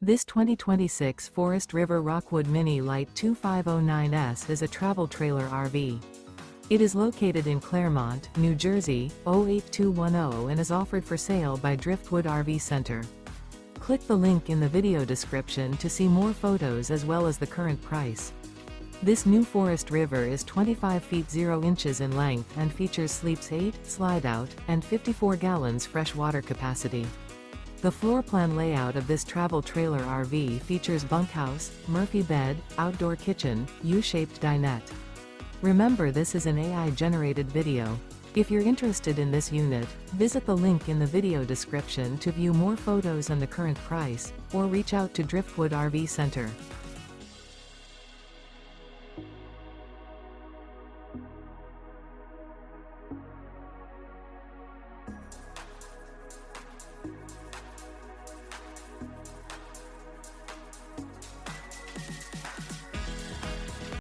This 2026 Forest River Rockwood Mini Lite 2509S is a travel trailer RV. It is located in Clermont, New Jersey, 08210 and is offered for sale by Driftwood RV Center. Click the link in the video description to see more photos as well as the current price. This new Forest River is 25 feet 0 inches in length and features sleeps 8, slide out, and 54 gallons fresh water capacity. The floor plan layout of this travel trailer RV features bunkhouse, Murphy bed, outdoor kitchen, U-shaped dinette. Remember, this is an AI-generated video. If you're interested in this unit, visit the link in the video description to view more photos and the current price, or reach out to Driftwood RV Center.